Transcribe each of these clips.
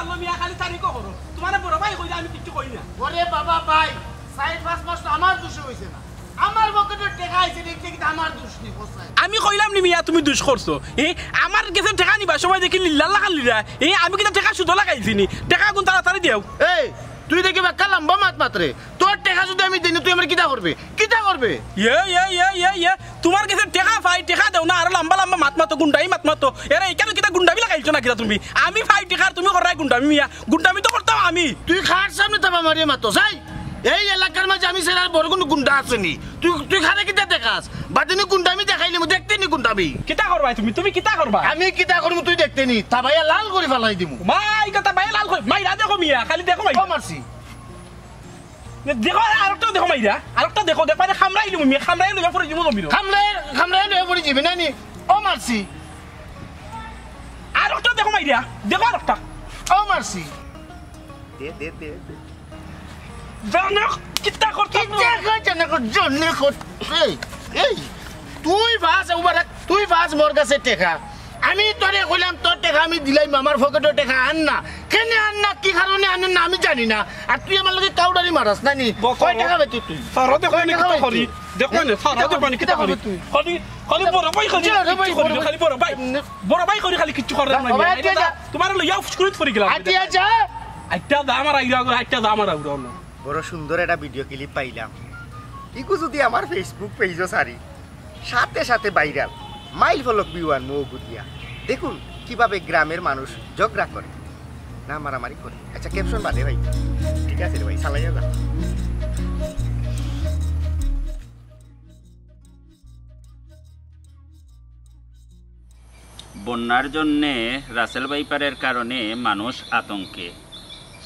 পারলো মিয়া খালি তারিখও করো তোমার বড় ভাই কইলে আমি কিছু কই না ওরে বাবা ভাই 4-5 মাস তো আমার দোষ হইছে না আমার পকেটে টাকা আইছে দেখতে কি আমার দোষ নেই হোসাইন আমি কইলাম নি মিয়া তুমি দুষ করছো আমার কাছে টাকা নিবা সময় দেখি লিল্লা লাগালিরা আমি কিন্তু টাকা সুদ লাগাইছি নি টাকা কোন তাড়াতাড়ি দেও এই তুই দেখি বাক্কা লম্বা মাত মাত্রে তোর টাকা যদি আমি দেই তুই আমার কিটা করবে তোমার কাছে টাকা পাই টাকা দাও না আর লম্বা লম্বা মাত মাতো গুন্ডাই মাত মাতো এরা এখানে কিটা গুন্ডামি লাগাইছো না কিটা তুমি আমি পাই টাকা তুমি করাই গুন্ডামি মিয়া গুন্ডামি তো করতাম আমি তুই খার সামনে তাবা মারিয়ে মাতো যাই এই এলাকার মাঝে আমি সেরার বড় কোনো গুন্ডা আছে নি তুই খারে কিটা দেখাস বাদিনে গুন্ডামি দেখাইলি মু দেখতে নি গুন্ডামি কিটা করবাই তুমি কিটা করবা আমি কিটা করব তুই দেখতে নি তা ভাইয়া লাল করে ফেলাই দিমু মাই কথা ভাইয়া লাল করে মাইরা দেখো মিয়া খালি দেখো মাই মারছি দেখো আরেকটা দেখো মাইরা আরেকটা দেখো পারে খামরাইলি মিয়া খামরাইলি পরে জিমু জমিরো খামরাই লয়ে পড়ি যাবে না নি ও মারছি আরেকটা দেখো মাইরা দেখো আরেকটা ও মারছি দে জানো কিটা করতে জন্নে এই তুই ভাস মোর কাছে টেকা আমি তোরে কইলাম তোর টেকা আমি দিলাম আমার পকেটে টেকা আন না কেন আন না কি কারণে আন না আমি জানি না আর তুই আমার লগে কাউডারি মারাস না নি কয় টাকা বেচি তুই সারা দেখো নি কিটা করি দেখো না সারা দেখো নি কিটা করি খালি বড় ভাই খালি বড় ভাই করি খালি কিছু করে না তোমার লইয়া ফুসকুরিত ফরি গেলাম আইয়া যা আইটা দা আমার আইরা আইটা দা আমার আউরা না বড় সুন্দর একটা ভিডিও ক্লিপ পাইলাম ইকু যদি আমার ফেসবুক পেজও সারি সাথে সাথে ভাইরাল মাইল ফলক বিওয়ান মৌগুদিয়া দেখুন কিভাবে গ্রামের মানুষ ঝগড়া করে না মারামারি করে আচ্ছা ক্যাপশন বাদে ভাই ঠিক আছে রে ভাই চালাইয়া যা বন্যার জন্যে রাসেল বাইপারের কারণে মানুষ আতঙ্কে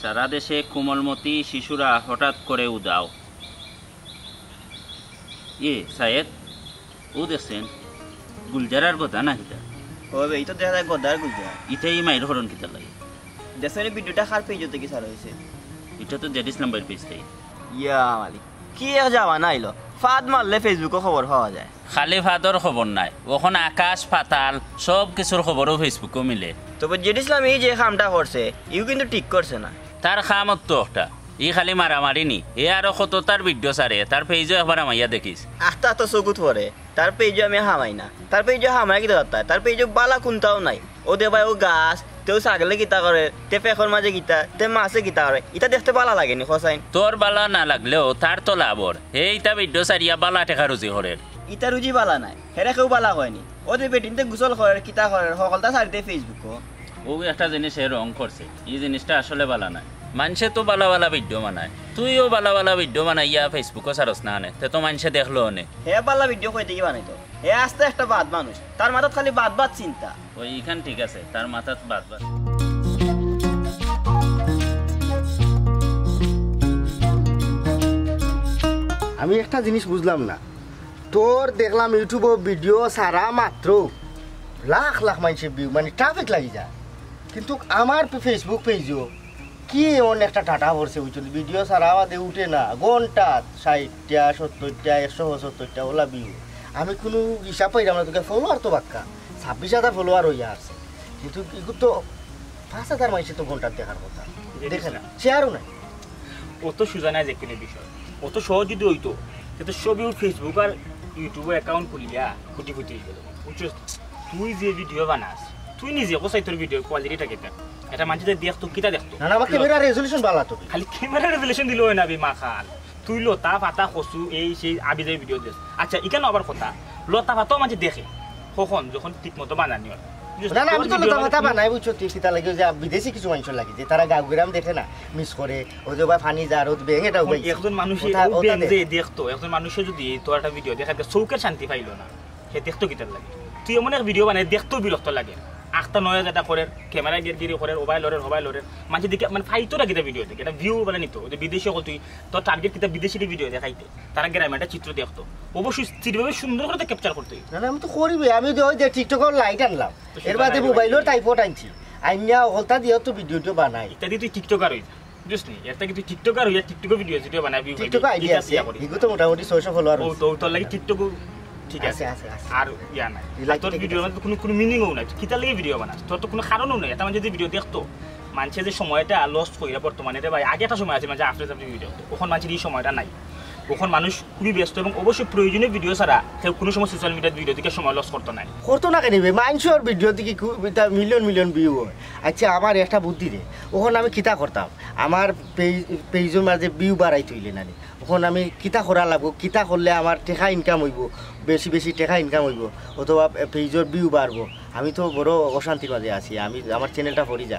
সারা দেশে কোমলমতি শিশুরা হঠাৎ করে উদাও সায়েদ ও দেখছেন গুলজারার কথা না হিটা ও এই তো দেখা যায় গদার গুলজার ইটাই মাইর হরণ কিতা লাগে দেশের ভিডিওটা খার পেজ থেকে সারা হয়েছে এটা তো জেডিস নাম্বার পেজ তাই ইয়া মালিক কি যাওয়া না আইলো ফাদ মারলে ফেসবুকে খবর পাওয়া যায় খালি ফাদর খবর নাই ওখানে আকাশ পাতাল সব কিছুর খবরও ফেসবুকে মিলে তবে জেডিস এই যে কামটা করছে ইউ কিন্তু ঠিক করছে না তার খামত তো একটা ই খালি মারামারি নি এ আরো কত তার ভিডিও সারে তার পেজও একবার আমাইয়া দেখিস আস্তে আস্তে চকুত পরে তার পেজও আমি হামাই না তার পেজও হামাই কি দরকার তার পেজও বালা কোনটাও নাই ও দে ভাই ও গাছ তেও ছাগলে গীতা করে তে পেখর মাঝে গীতা তে মাছে গীতা করে এটা দেখতে বালা লাগেনি হোসাইন তোর বালা না লাগলেও তার তো লাভর এইটা ভিডিও সারিয়া বালা টেকা রুজি হরের ইটা রুজি বালা নাই হেরে কেউ বালা হয়নি ওদের বেটিনতে গুসল করে কিতা করে সকলটা সারিতে ফেসবুক ও একটা জিনিস রং করছে এই জিনিসটা আসলে বালা নাই মানুষে তো বালা বালা ভিডিও বানায় তুইও বালা বালা ভিডিও বানাইয়া ফেসবুকে সারস না আনে তে তো মানুষে দেখলো নে হে বালা ভিডিও কই থেকে বানাইতো হে আস্তে একটা বাদ মানুষ তার মাথাত খালি বাদ চিন্তা ওইখান ঠিক আছে তার মাথাত বাদ আমি একটা জিনিস বুঝলাম না তোর দেখলাম ইউটিউবে ভিডিও সারা মাত্র লাখ লাখ মানুষের ভিউ মানে ট্রাফিক লাগি যায় কিন্তু আমার ফেসবুক পেজও কি এমন একটা টাটা পড়ছে বুঝছো ভিডিও সারা বাদে উঠে না ঘন্টা 60টা 70টা 170টা ওলা ভিউ আমি কোনো হিসাব পাইলাম না তোকে ফলোয়ার তো বাক্কা 26,000 ফলোয়ার হইয়া আছে কিন্তু এগুলো তো 5,000 মানুষের তো ঘন্টা দেখার কথা দেখে না শেয়ারও নাই অত সোজা নাই যে কিনে বিষয় অত সহজ যদি হইতো কিন্তু সবই ফেসবুক আর ইউটিউবে অ্যাকাউন্ট খুলিয়া ফুটি গেল বুঝছিস তুই যে ভিডিও বানাস তুই নিজে কোসাই তোর ভিডিও কোয়ালিটিটা কেটা এটা মানুষদের দেখতো কিটা দেখতো না আমার ক্যামেরা রেজোলিউশন ভালো তো খালি ক্যামেরা রেজোলিউশন দিল হয় না মা খাল তুই লতা পাতা কচু এই সেই আবিদের ভিডিও দিস আচ্ছা এখানে আবার কথা লতা পাতাও মাঝে দেখে কখন যখন ঠিক মতো বানানি হয় না আমি তো লতা পাতা বানাই বুঝছো তুই সেটা লাগে যে বিদেশি কিছু মানুষ লাগে যে তারা গাঁও গ্রাম দেখে না মিস করে ও যে ভাই ফানি যা রোদ বেং এটা একজন মানুষের দেখতো একজন মানুষের যদি তোর একটা ভিডিও দেখা চৌকের শান্তি পাইলো না সে দেখতো কিটার লাগে তুই এমন এক ভিডিও বানাই দেখতেও বিরক্ত লাগে 8-9 যেটা করে ক্যামেরা গিয়ে করে মোবাইলের মানুষ দিকে মানে ফাইতো না কিটা ভিডিও দেখে এটা ভিউ বলে নিত যে বিদেশি হল তুই তোর টার্গেট কিটা বিদেশি ভিডিও দেখাইতে তারা গ্রামে একটা চিত্র দেখতো অবশ্যই ঠিকভাবে সুন্দর করে ক্যাপচার করতে না আমি তো করিবি আমি ওই যে টিকটকের লাইট আনলাম এর বাদে মোবাইলের টাইপট আনছি আইনা হলতা দিয়ে তো ভিডিওটো বানাই ইত্যাদি তুই টিকটকার হই বুঝলি এটা কি তুই টিকটকার হইয়া টিকটক ভিডিও বানাবি টিকটক আইডিয়া আছে এগুলো তো মোটামুটি 600 ফলোয়ার ও তো তোর লাগি টিকটক ঠিক আছে আর ইয়া নাই তোর ভিডিওর মধ্যে কোনো মিনিংও নাই কিতা লাগি ভিডিও বানাস তোর তো কোনো কারণও নাই এটা মানে যদি ভিডিও দেখতো মানুষের যে সময়টা লস্ট কইরা বর্তমানে রে ভাই আগে একটা সময় আছে মানে আফটার সাবজেক্ট ভিডিও তখন মানুষের এই সময়টা নাই তখন মানুষ খুবই ব্যস্ত এবং অবশ্যই প্রয়োজনীয় ভিডিও ছাড়া কেউ কোনো সময় সোশ্যাল মিডিয়ার ভিডিও থেকে সময় লস করতো না করতো না কেন মানুষের ভিডিও থেকে মিলিয়ন মিলিয়ন ভিউ হয় আচ্ছা আমার একটা বুদ্ধি রে ওখানে আমি কিতা করতাম আমার পেজের মাঝে ভিউ বাড়াই তৈলে না ওখানে আমি কিতা করা লাগবো কিতা করলে আমার টেকা ইনকাম হইব বেশি বেশি টেকা ইনকাম হইব অথবা পেজের ভিউ বাড়বো আমি তো বড় অশান্তির মাঝে আছি আমি আমার চ্যানেলটা পড়ি যা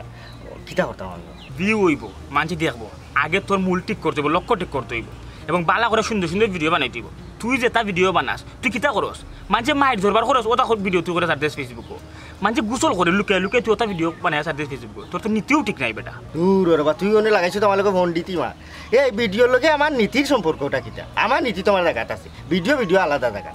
কিতা করতাম আমি ভিউ হইব মানুষ দেখবো আগে তোর মূল ঠিক করতে হইব লক্ষ্য ঠিক করতে হইব এবং বালা করে সুন্দর সুন্দর ভিডিও বানাই দিব তুই যে তা ভিডিও বানাস তুই কিতা করস মানুষে মাইট ধরবার করস ওটা ভিডিও তুই করে সার দিস ফেসবুকও মানুষে গুসল করে লুকে লুকে তুই ওটা ভিডিও বানাই সার দিস ফেসবুকও তোর তো নীতিও ঠিক নাই বেটা দূর বা তুই অনেক লাগাইছো তোমার লোক ফোন দিতি মা এই ভিডিওর লগে আমার নীতির সম্পর্কটা কিতা আমার নীতি তোমার জায়গাত আছে ভিডিও আলাদা জায়গা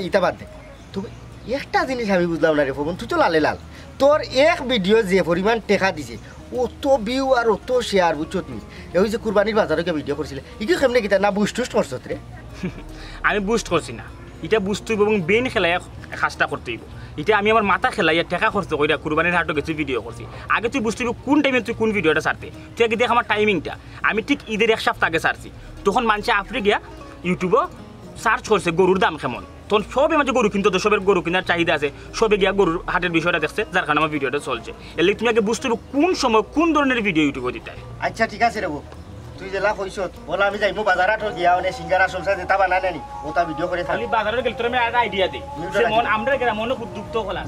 ইটা বাদ দে তুমি একটা জিনিস আমি বুঝলাম না রে ফোন তুই তো লালে লাল তোর এক ভিডিও যে পরিমাণ টেকা দিছে অত ভিউ আর অত শেয়ার বুঝছো তুমি এই যে কুরবানির বাজারে ভিডিও করছিলে ইকি কেমনে কিতা না বুস্ট টুস্ট করছো রে আমি বুস্ট করছি না এটা বুঝতে হইব এবং বেন খেলাই কাজটা করতে হইব এটা আমি আমার মাথা খেলাই টাকা খরচ কইরা কুরবানির হাটও গেছি ভিডিও করছি আগে তুই বুঝতে হইব কোন টাইমে তুই কোন ভিডিওটা ছাড়তে তুই আগে দেখ আমার টাইমিংটা আমি ঠিক ঈদের এক সপ্তাহ আগে ছাড়ছি তখন মানুষে আপনি গিয়া ইউটিউবও সার্চ করছে গরুর দাম কেমন তখন সবে মাঝে গরু কিনতো সবের গরু কেনার চাহিদা আছে সবে গিয়া গরুর হাটের বিষয়টা দেখছে যার কারণে আমার ভিডিওটা চলছে এর তুমি আগে বুঝতে হবে কোন সময় কোন ধরনের ভিডিও ইউটিউবে দিতে হয় আচ্ছা ঠিক আছে রে তুই জেলা কইছ বলা আমি যাইমু বাজারাত গিয়া মানে সিঙ্গারা সমসা যেটা বানাই নানি ওটা ভিডিও করে খালি বাজারে গেলে তোর আমি একটা আইডিয়া দেই যেমন আমরা গ্রামে উদ্যুক্ত হলাম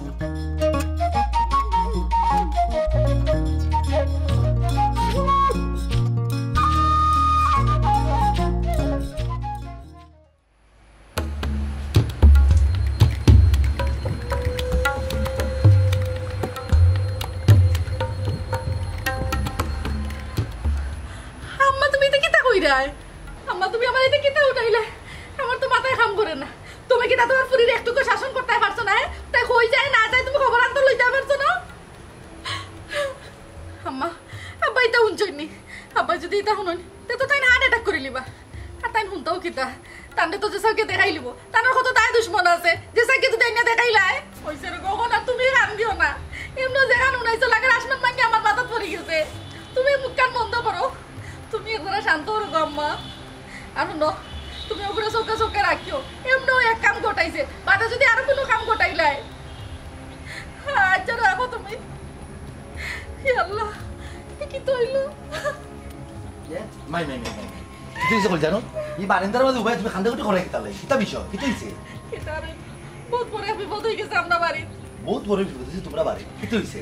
আম্মা তুমি আমার এটা কিতা উঠাইলে আমার তো মাথায় কাম করে না তুমি কিতা তোমার পুরীর একটুকু শাসন করতে পারছো না তাই কই যায় না যায় তুমি খবর আনতে লইতে পারছো না আম্মা আব্বা এটা শুনছনি আব্বা যদি এটা শুনুন তো তাই হার্ট অ্যাটাক করে লিবা আর তাই শুনতাও কিতা তান্ডে তো যে সাকে দেখাই লিব তার কত তাই দুশ্মন আছে যে সাকে তো তাই না দেখাইলাই কইছে রে গগন আর তুমি কান দিও না এমন জায়গা নুনাইছো লাগে আসমান মাঙ্গি আমার মাথা পড়ে গেছে তুমি মুখ কান বন্ধ করো তুমি একবার শান্ত হো গো আম্মা আর ন তুমি ওপরে চোখে রাখিও এমন এক কাম ঘটাইছে বাটা যদি আরো কোনো কাম ঘটাইলাই আচ্ছা রাখো তুমি আল্লাহ কি তো হইলো মাই কি হইছে কল জানো এই বারেন্দার মাঝে উভয় তুমি খান্দা কুটি করে কিতালে কিতা বিষয় কি হইছে এটা রে বহুত বড় বিপদ হই গেছে আমরা বাড়ি বহুত বড় বিপদ হইছে তোমরা বাড়ি কি হইছে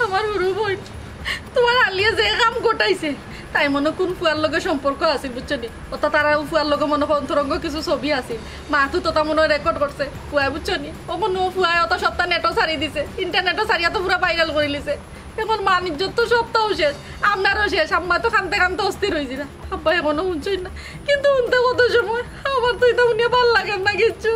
আমার হরু বই তোমার আলিয়া যে কাম ঘটাইছে তাই মনে কোন ফুয়ার লগে সম্পর্ক আছে বুঝছনি ওটা তারা ফুয়ার লগে মনে অন্তরঙ্গ কিছু ছবি আছে মা তো তোতা মনে রেকর্ড করছে ফুয়া বুঝছনি ও মনে ফুয়া ওটা সপ্তাহ নেটও ছাড়ি দিছে ইন্টারনেটও ছাড়িয়া তো পুরা ভাইরাল করে লিছে এখন মান ইজ্জত তো সপ্তাহ শেষ আপনারও শেষ আম্মা তো খানতে খানতে অস্থির হয়েছি না আব্বা এখনো শুনছই না কিন্তু শুনতে কত সময় আমার তো এটা শুনিয়ে ভাল লাগে না কিচ্ছু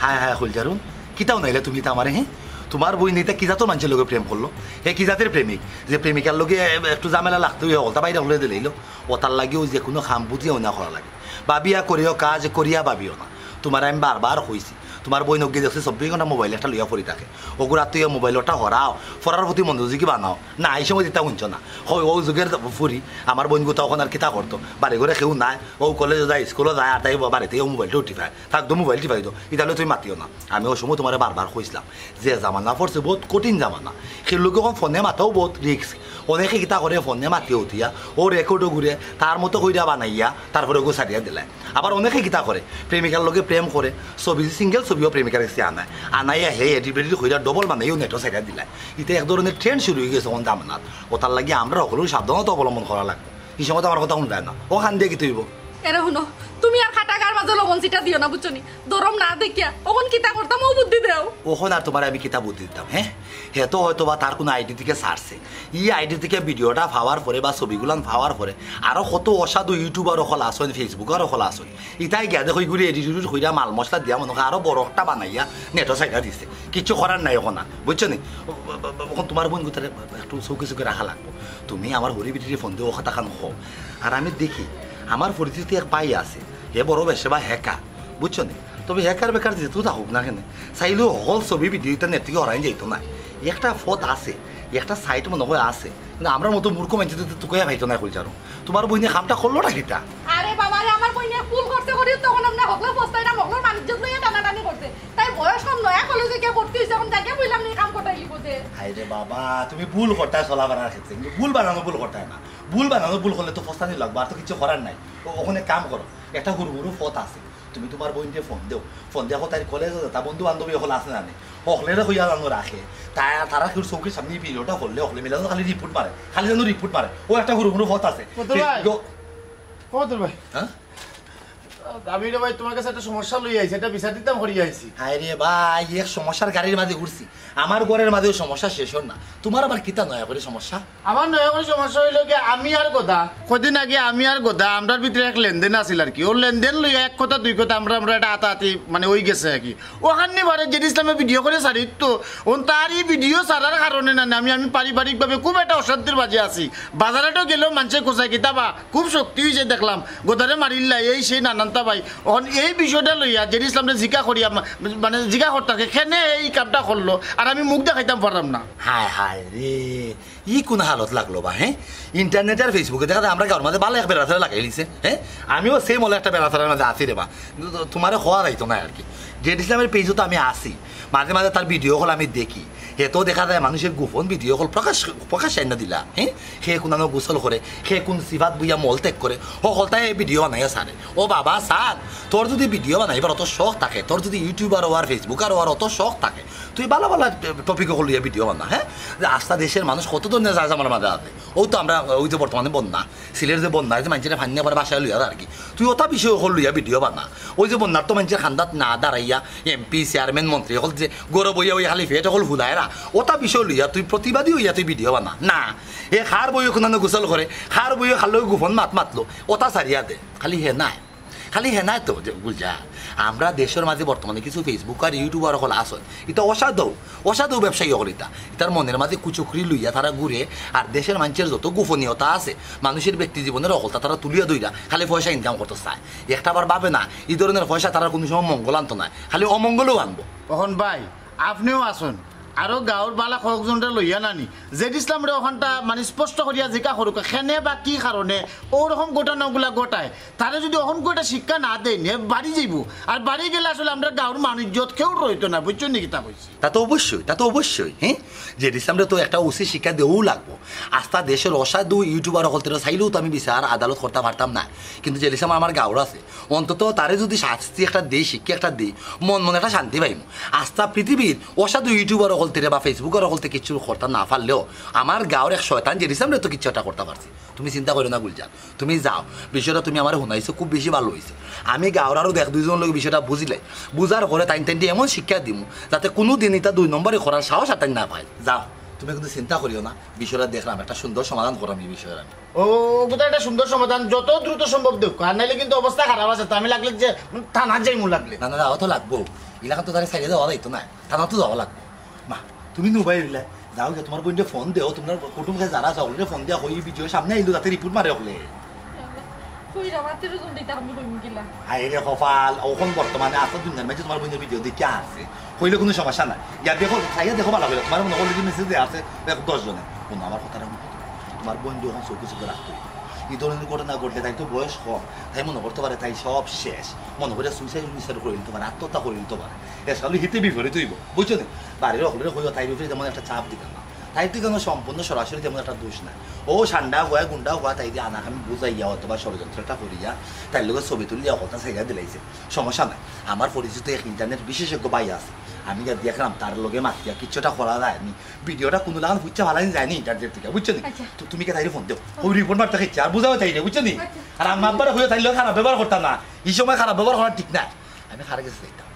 হ্যাঁ হ্যাঁ খুলজারুন কিতাও নাইলে তুমি তা আমারে হ্যাঁ তোমার বই নেতা কি জাতের মানুষের লোকে প্রেম করলো এ কি জাতের প্রেমিক যে প্রেমিকার লোকে একটু ঝামেলা লাগতে হয়ে ওটা বাইরে হলে দিলেইল ওটার লাগেও যে কোনো খাম বুঝিয়েও না করা লাগে ভাবিয়া করিও কাজ করিয়া ভাবিও না তোমার আমি বারবার কইছি তোমার বই নগে দেখছি 24 ঘন্টা মোবাইল একটা লইয়া পড়ি থাকে ওগুলা তুই মোবাইলটা হরাও ফরার প্রতি মনোযোগী বানাও না এই সময় দিতা শুনছ না হয় ও যুগের ফুরি আমার বোন গোটা ওখানে আর কিতা করতো বাড়ি ঘরে কেউ নাই ও কলেজে যায় স্কুলে যায় আর তাই বাড়িতে ও মোবাইলটা উঠিফাই থাকতো মোবাইল টিপাই দো ইতাহলে তুমি মাতিও না আমি ওই সময় তোমার বারবার কইছিলাম যে জামানা পড়ছে বহুত কঠিন জামানা সেই লোক ফোনে মাতাও বহুত রিক্স অনেকে কিতা করে ফোনে মাতিয়ে উঠিয়া ও রেকর্ডও ঘুরে তার মতো কইরা বানাইয়া তারপরে ওগো সারিয়া দিলে আবার অনেকে কিতা করে প্রেমিকার লোকে প্রেম করে ছবি সিঙ্গেল ছবিও প্রেমিকার কাছে আনাইয়া হে এডিট কইরা ডবল বানাইও নেটও সারিয়া দিলে এটা এক ধরনের ট্রেন্ড শুরু হয়ে গেছে ওন জামানাত ওটার লাগে আমরা সকলেও সাবধানতা অবলম্বন করা লাগবে এই সময় তো আমার কথা শুনবে না ও খান দিয়ে কি তুইব এরে শুনো তুমি আর খাটাকার মাঝে লবণ চিটা দিও না বুঝছনি দরম না দেখিয়া ওখন কিতা করতাম ও বুদ্ধি দেও ওখন আর তোমার আমি কিতা বুদ্ধি দিতাম হ্যাঁ হে তো হয়তো বা তার কোনো আইডি থেকে ছাড়ছে ই আইডি থেকে ভিডিওটা পাওয়ার পরে বা ছবিগুলান পাওয়ার পরে আরও কত অসাধু ইউটিউবার খোলা আসেন ফেসবুকারও খোলা আসেন ইটাই গিয়া দেখো ঘুরে এডিট কইরা মাল মশলা দিয়া মনে আরও বড় একটা বানাইয়া নেটও সাইডা দিছে কিছু করার নাই ওখান বুঝছো নি ওখান তোমার বোন গোটারে একটু চৌকি চৌকি রাখা লাগবো তুমি আমার হরি বিটির ফোন দিয়ে ও কথা খান হো আর আমি দেখি আমার পরিচিতি এক পাই আছে হে বড় বেশে বা হ্যাকা বুঝছো নি তবে হ্যাকার বেকার যেহেতু থাকুক না কেন চাইলেও হল ছবি ভিডিওটা নেট থেকে হরাই যাইতো না একটা ফত আছে একটা সাইট মনে হয় আছে কিন্তু আমরা মতো মূর্খ মানুষ তোকে ভাইতো না কইল জানো তোমার বইনে কামটা করলো না কিটা আরে বাবা রে আমার বইনে ফুল করতে করি তখন আমরা হকলা পোস্টাইটা মগলর বাণিজ্য লইয়া টানাটানি করতে তাই বয়স কম নয়া কলেজে কে ভর্তি হইছে এখন তাকে বললাম নি কাম করতে লিখো যে আরে বাবা তুমি ভুল করতা চলা বানার ক্ষেত্রে কিন্তু ভুল বানানো ভুল করতা না ভুল করলে তো ফস্তানি লাগবে আর তো কিছু করার নাই ওখানে কাম করো একটা হুড় ফত আছে তুমি তোমার বইনকে ফোন দেও তাই কলেজ তা বন্ধু বান্ধবী হল আছে না হকলেরা হইয়া জানো রাখে তারা কেউ চৌকির সামনে ভিডিওটা হলে হকলে মিলানো খালি রিপোর্ট মারে খালি জানো রিপোর্ট মারে ও একটা হুড় ফত আছে ভাই হ্যাঁ আমি রে ভাই তোমার কাছে একটা সমস্যা লই আইছি এটা বিচার দিতাম করি আইছি হায় রে ভাই এক সমস্যার গাড়ির মাঝে ঘুরছি আমার ঘরের মাঝেও সমস্যা শেষ হল না তোমার আবার কিতা নয়া করে সমস্যা আমার নয়া করে সমস্যা হইল কি আমি আর কথা কদিন আগে আমি আর কথা আমরার ভিতরে এক লেনদেন আছিল আর কি ওর লেনদেন লই এক কথা দুই কথা আমরা একটা আতাআতি মানে ওই গেছে আর কি ওখানে বারে যে ইসলামে ভিডিও করে সারি তো ওন তারই ভিডিও সারার কারণে না আমি পারিবারিকভাবে খুব একটা অশান্তির বাজে আছি বাজারেটাও গেলেও মানুষে কোথায় কিতাবা খুব শক্তি হয়েছে দেখলাম গোদারে মারিল্লা এই সেই নানানতা ভাই এখন এই বিষয়টা লইয়া যে ইসলামে জিকা করিয়া মানে জিকা করতাকে খেনে এই কামটা করলো আর আমি মুখ দেখাইতাম পারলাম না হায় হায় রে ই কোন হালত লাগলো বা হ্যাঁ ইন্টারনেট আর ফেসবুকে দেখা যায় আমরা গাঁর মাঝে ভালো এক বেড়াতে লাগাই দিছে হ্যাঁ আমিও সেম হলো একটা বেড়াতার মাঝে আছি রে বা কিন্তু তোমার হওয়া যাইতো না আর কি জেড ইসলামের পেজও তো আমি আসি মাঝে মাঝে তার ভিডিও কল আমি দেখি হেতেও দেখা যায় মানুষের গোপন ভিডিও কল প্রকাশ আইনা দিলা হ্যাঁ সে কোনানো গোসল করে সে কোন সিফাত বুইয়া মল ত্যাগ করে সকলটাই এই ভিডিও বানাইয়া সারে ও বাবা সার তোর যদি ভিডিও বানাইবার অত শখ থাকে তোর যদি ইউটিউবার হওয়ার ফেসবুকার হওয়ার অত শখ থাকে তুই ভালো ভালো টপিকে হল ভিডিও বানা হ্যাঁ আস্থা দেশের মানুষ কত ধরনের যা আমার মাঝে আছে ও তো আমরা ওই যে বর্তমানে বন্যা সিলের যে বন্যা যে মানুষের ফান্না পরে বাসায় লইয়া আর কি তুই ওটা বিষয় হল লইয়া ভিডিও বানা ওই যে বন্যার তো মানুষের খান্দাত না দাঁড়াইয়া এমপি চেয়ারম্যান মন্ত্রী হল যে গৌরব হইয়া ওই খালি ফেট হল ভুলায়রা ওটা বিষয় লইয়া তুই প্রতিবাদী হইয়া তুই ভিডিও বানা না এ খার বইয়ে কোনানো গোসল করে খার বইয়ে খালো গোপন মাতলো ওটা সারিয়া দে খালি হে নাই তো যে বুঝা আমরা দেশের মাঝে বর্তমানে কিছু ফেসবুক আর ইউটিউবার হল আসন এটা অসাধু ব্যবসায়ী হল এটার মনের মাঝে কুচুকরি লইয়া তারা ঘুরে আর দেশের মানুষের যত গোপনীয়তা আছে মানুষের ব্যক্তি জীবনের অকলতা তারা তুলিয়া দইরা খালি পয়সা ইনকাম করতে চায় একটা বার ভাবে না এই ধরনের পয়সা তারা কোনো সময় মঙ্গল আনতো না খালি অমঙ্গলও আনবো তখন ভাই আপনিও আসুন আরো গাঁৱৰ বালা কয়েকজনটা লইয়া নানি জেড ইসলামরে ওখানটা মানে স্পষ্ট করিয়া জিকা সরুক খেনে বা কি কারণে ওরকম গোটানোগুলা গোটায় তারা যদি ওখান একটা শিক্ষা না দেয় বাড়ি যাইব আর বাড়ি গেলে আসলে আমরা গাঁৱৰ মানুষ কেউ রইতো না বুঝছো নাকি তা বলছি তা তো অবশ্যই হ্যাঁ জেড ইসলামরে তো একটা উচিত শিক্ষা দেওয়াও লাগবো আস্থা দেশের অসাধু ইউটিউবার হলতে চাইলেও তো আমি বিচার আদালত করতে পারতাম না কিন্তু জেড ইসলাম আমার গাঁৱৰ আছে অন্তত তারে যদি শাস্তি একটা দেই শিক্ষা একটা দিই মনে একটা শান্তি পাইব আস্থা পৃথিবীর অসাধু ইউটিউবার হলতে বা ফেসবুকের হলতে কিছু করতে না পারলেও আমার গাঁৱৰ এক শয়তান জেড ইসলামরে তো কিছু একটা করতে পারছি তুমি চিন্তা করো না গুলজার তুমি যাও বিষয়টা তুমি আমার শুনাইছো খুব বেশি ভালো হয়েছে আমি গাঁৱৰ আরও দেখ দুইজন লোক বিষয়টা বুঝিলে বুঝার পরে তাই এমন শিক্ষা দিম যাতে কোনো দিন এটা 2 নম্বরে করার সাহস আর না পায় যাও তুমি কিন্তু চিন্তা করিও না বিষয়টা দেখলাম একটা সুন্দর সমাধান করাম এই বিষয়ে আমি ও কোথায় একটা সুন্দর সমাধান যত দ্রুত সম্ভব দেখ আর নাইলে কিন্তু অবস্থা খারাপ আছে তো আমি লাগলে যে থানা যাইমু লাগলে না যাওয়া তো লাগবো এলাকা তো তারা সাইডে যাওয়া যাইতো না থানা তো যাওয়া লাগবো মা তুমি নুবাই দিলে যাও গে তোমার বোনকে ফোন দেও তোমার কুটুম কাছে যারা যাও ফোন দেওয়া হই ভিডিও সামনে আইলো যাতে রিপোর্ট মারে হলে আরে কপাল ওখন বর্তমানে আসা দুনিয়ার মাঝে তোমার বোনের ভিডিও দেখে আছে হইলে কোনো সমস্যা নাই ইয়া দেখো খাইয়া দেখো ভালো করে তোমার মনে অলরেডি মেসেজ দেওয়া আছে 10 জনে কোনো আমার কথাটা তোমার বোন যখন চৌকি চোখে রাখতো এই ধরনের ঘটনা ঘটলে তাই তো বয়স কম তাই মনে করতে পারে তাই সব শেষ মনে করে সুইসাইড করে নিতে পারে আত্মহত্যা করে নিতে পারে এসকালে হিতে বিপরীত হইব বুঝছো না বাড়ির হলে হইব তাই উপরে তেমন একটা চাপ দিতাম না তাই তো কেন সম্পূর্ণ সরাসরি তেমন একটা দোষ নাই ও ঠান্ডা হওয়া গুন্ডা হওয়া তাই দিয়ে আনাক আমি বুঝাইয়া অথবা ষড়যন্ত্রটা করিয়া তাই লোকের ছবি তুলিয়া কথা সাইয়া দিলাইছে সমস্যা নাই আমার পরিচিত এক ইন্টারনেট বিশেষজ্ঞ ভাই আছে আমি যা দেখলাম তার লগে মাতিয়া কিছুটা করা যায়নি ভিডিওটা কোনো লাগান বুঝছে ভালো যায়নি ইন্টারনেট থেকে বুঝছো নি তুমি কে তাই ফোন দেও ওই রিপোর্ট মারতে খাইছে আর বুঝাও চাই না বুঝছো নি আর আমার আব্বার হয়ে তাই লোক খারাপ ব্যবহার করতাম না এই সময় খারাপ ব্যবহার করা ঠিক না আমি খারাপ গেছি যাইতাম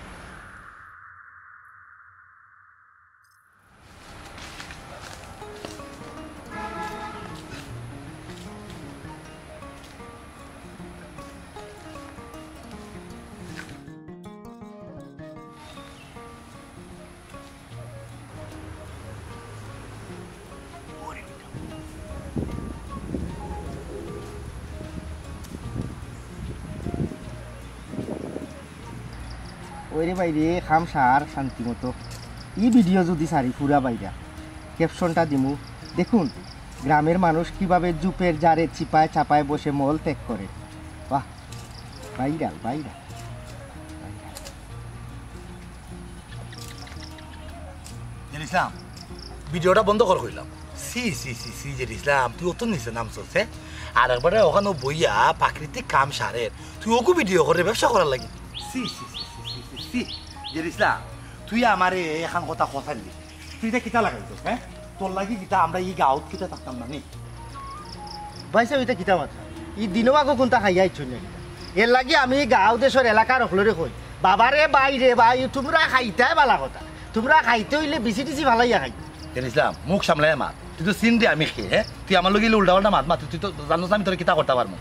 ওরে বাইরে খাম সার শান্তি মতো ই ভিডিও যদি সারি পুরা বাইরা ক্যাপশনটা দিমু দেখুন গ্রামের মানুষ কিভাবে জুপের জারে চিপায় চাপায় বসে মল ত্যাগ করে বাহ ভাইরাল ভাইরাল ইসলাম ভিডিওটা বন্ধ কর কইলাম সি সি সি সি যে ইসলাম তুই অত নিচে নামছস আর একবারে ওখানে বইয়া প্রাকৃতিক কাম সারের তুই ওকে ভিডিও করে ব্যবসা করার লাগি সি সি সি সি সি সি যে ইসলাম তুই আমারে এখন কথা খসালি তুই এটা কিতা লাগাইছস তোর লাগি কিতা আমরা এই গাঁৱত কিতা থাকতাম না নি ভাই সাহেব এটা কিতা মাত্রা ই দিনও আগো কোনটা খাইয়া ইচ্ছুন না এর লাগি আমি গাঁও দেশের এলাকার অখলরে কই বাবারে বাইরে ভাই তোমরা খাইতাই বালা কথা তোমরা খাইতে হইলে বেশি টিসি ভালাইয়া খাই ইসলাম মুখ সামলাই মাত তুই তো চিন দে আমি খেয়ে তুই আমার লগে উল্টা পাল্টা মাত মাত তুই তো জানোস আমি তোর কিতা করতে পারবো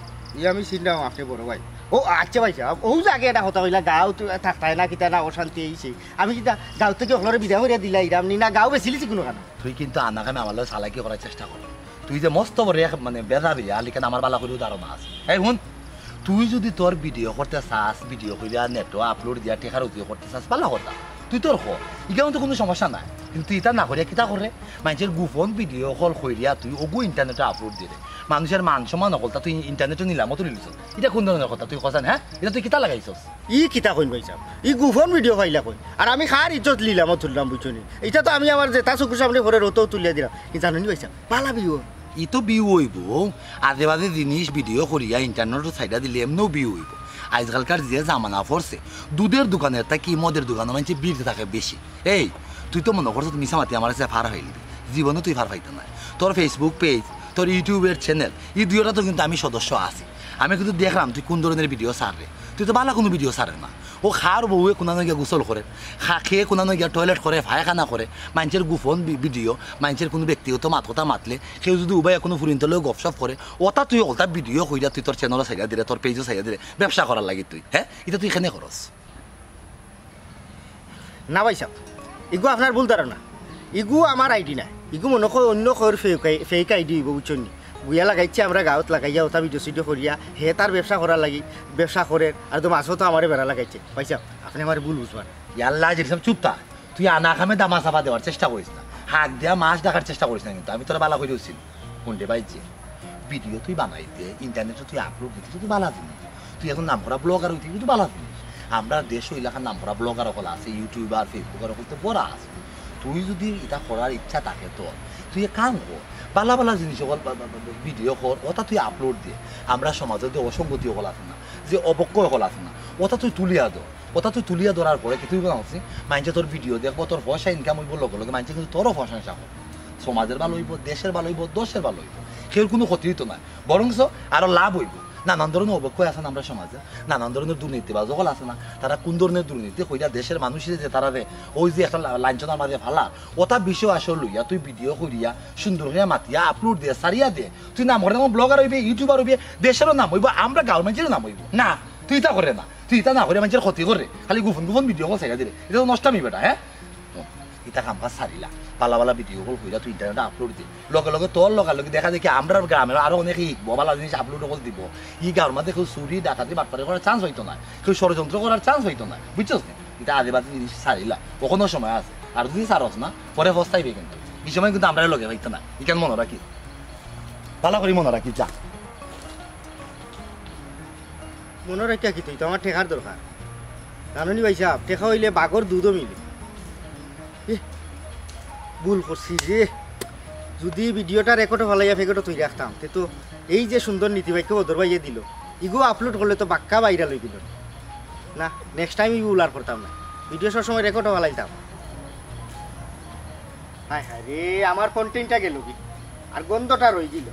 আমি চিন্তা আপনি বড় ভাই ও আচ্ছা ভাই সাহেব ও জাগে এটা কথা কইলা গাঁও থাকতাই না কিতা না অশান্তি এইছে আমি কিতা গাঁও থেকে অখলরে বিদায় হইয়া দিলা ইরাম নি না গাঁও বেছিলিছি কোনো কারণ তুই কিন্তু আনাকামে আমার লগে চালাকি করার চেষ্টা কর তুই যে মস্ত বড় মানে বেজাবি আলিকান আমার বালা করিও ধারণা আছে এই শুন তুই যদি তোর ভিডিও করতে চাস ভিডিও করিয়া নেটো আপলোড দিয়া টেকার উদ্যোগ করতে চাস পালা কথা তুই তোর হ ইগাও তো কোনো সমস্যা নাই কিন্তু তুই এটা না করিয়া কিতা করে মানুষের গোপন ভিডিও কল করিয়া তুই ওগু ইন্টারনেটে আপলোড দিলে মানুষের মান সম্মান নকলতা তুই ইন্টারনেটে নিলামতো নিলিস এটা কোন ধরনের কথা তুই কষা হ্যাঁ এটা তুই কিতা লাগাইছস ই কিতা কইন ভাই সাহেব ই গোপন ভিডিও পাইলা কই আর আমি খার ইজ্জত লিলাম তুললাম বুঝছনি এটা তো আমি আমার জেতা চকুর সামনে ঘরে রোতেও তুলিয়া দিলাম কি জানি ভাই সাহেব পালা বিও ই তো বিউ হইব আজে বাজে জিনিস ভিডিও করিয়া ইন্টারনেটের সাইডা দিলে এমনিও বিউ হইব আজকালকার যে জামানা পড়ছে দুধের দোকানের তা কি মদের দোকানে মানে ভিড় থাকে বেশি এই তুই তো মনে করছ মিশা মাতি আমার কাছে ফার হইলি জীবনে তুই ফার পাইতে না তোর ফেসবুক পেজ তোর ইউটিউবের চ্যানেল এই দুইটা তো কিন্তু আমি সদস্য আছি আমি কিন্তু দেখলাম তুই কোন ধরনের ভিডিও ছাড়বে তুই তো ভালো কোনো ভিডিও ছাড়ে না ও খার বউয়ে কোনানো গিয়া গোসল করে খেয়ে কোনানো গিয়া টয়লেট করে পায়খানা করে মানুষের গোপন ভিডিও মানুষের কোনো ব্যক্তিগত কথা মাতলে সেও যদি উভয় কোনো ফুরিনতলেও গপসপ করে ওটা তুই ওটা ভিডিও কইরা তুই তোর চ্যানেলও চাইয়া দিলে তোর পেজও চাইয়া দিলে ব্যবসা করার লাগে তুই এটা তুই এখানে খরচ না ভাই সাহেব ইগু আপনার ভুল ধারণা ইগু আমার আইডি না ইগু মনে কর অন্য কর ফেক আইডি হইব বুঝছনি গুয়া লাগাইছে আমরা গাঁৱত লাগাইয়া ওটা ভিডিও সিডিও করিয়া হে তার ব্যবসা করার লাগি ব্যবসা করে আর তো মাছও তো আমার বেড়া লাগাইছে ভাই সাহেব আপনি আমার ভুল বুঝবেন ইয়াল্লা যেরকম চুপ থাক তুই আনা খামে দামা চাপা দেওয়ার চেষ্টা করিস না হাত দেওয়া মাছ ডাকার চেষ্টা করিস না কিন্তু আমি তোরা বালা করে দিচ্ছি কোনটে বাইছে ভিডিও তুই বানাইতে ইন্টারনেটে তুই আপলোড দিতে তুই বালা জিনিস তুই এখন নাম করা ব্লগার হইতে তুই বালা জিনিস আমরা দেশ এলাকার নাম করা ব্লগার সকল আছে ইউটিউবার ফেসবুকার সকল তো বড় আছে তুই যদি এটা করার ইচ্ছা থাকে তোর তুই কাম কর বালা বালা জিনিস সকল ভিডিও কর ওটা তুই আপলোড দিয়ে আমরা সমাজে যে অসঙ্গতি সকল আছে না যে অবক্ষ সকল আছে না ওটা তুই তুলিয়া দো ওটা তুই তুলিয়া ধরার পরে কি তুই বলছি মানুষে তোর ভিডিও দেখবো তোর পয়সা ইনকাম হইব লগে লগে মানুষে কিন্তু তোরও প্রশংসা কর সমাজের ভালো হইব দেশের ভালো হইব দশের ভালো হইব সের কোনো ক্ষতি হইতো না বরংস আরও লাভ হইব নানান ধরনের অবক্ষয় আছে না আমরা সমাজে নানান ধরনের দুর্নীতিবাজ সকল আছে না তারা কোন ধরনের দুর্নীতি কইরা দেশের মানুষের যে তারা ওই যে একটা লাঞ্ছনার মাঝে ফালা ওটা বিষয় আসলে লইয়া তুই ভিডিও করিয়া সুন্দর হইয়া মাতিয়া আপলোড দিয়ে সারিয়া দে তুই নাম করে ব্লগার হইবে ইউটিউবার হইবে দেশেরও নাম হইব আমরা গাঁৱৰ মানুষেরও নাম হইব না তুই তা করে না তুই তা না করে মানুষের ক্ষতি করে খালি গোপন গোপন ভিডিও কল চাইয়া দিলে এটা তো নষ্ট আমি বেটা এটা কাম কাজ সারিলা পালা পালা ভিডিও কল কইরা তুই ইন্টারনেটে আপলোড দি লগে লগে তোর লগে দেখা দেখি আমরা গ্রামের আরো অনেক বালা জিনিস আপলোড কল দিব ই গাঁৱৰ মধ্যে কেউ চুরি ডাকাতি বাটপারি করার চান্স হইতো না কেউ ষড়যন্ত্র করার চান্স হইতো না বুঝছস না এটা আদিবাসী জিনিস সারিলা কখনো সময় আছে আর যদি সারস না পরে বস্তাইবে কিন্তু এই সময় কিন্তু আমরা লগে হইতো না ইখান মনে রাখি পালা করি মনে রাখি যা মনে রাখিয়া কি তুই তো আমার ঠেকার দরকার জানি ভাই সাহেব ঠেকা হইলে বাঘর দুধও মিলে ভুল করছি যে যদি ভিডিওটা রেকর্ডও ভালাইয়া ফেকটও তুই রাখতাম তো এই যে সুন্দর নীতিবাক্য বদর ভাইয়ে দিল ইগো আপলোড করলে তো বাক্কা বাইরা লই দিল না নেক্সট টাইম ইগো আর করতাম না ভিডিও সবসময় রেকর্ডও ভালাইতাম হ্যাঁ হ্যাঁ রে আমার কন্টেন্টটা গেল কি আর গন্ধটা রয়ে গেল